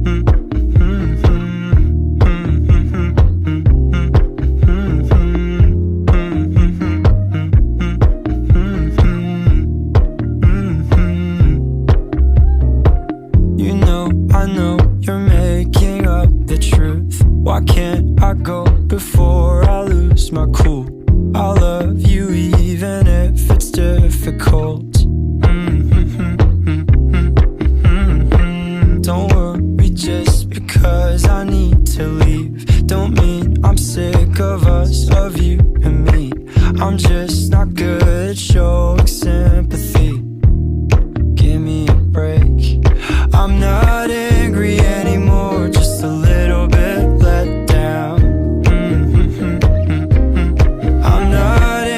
You know, I know you're making up the truth. Why can't I go before I lose my cool? I love you even if it's difficult.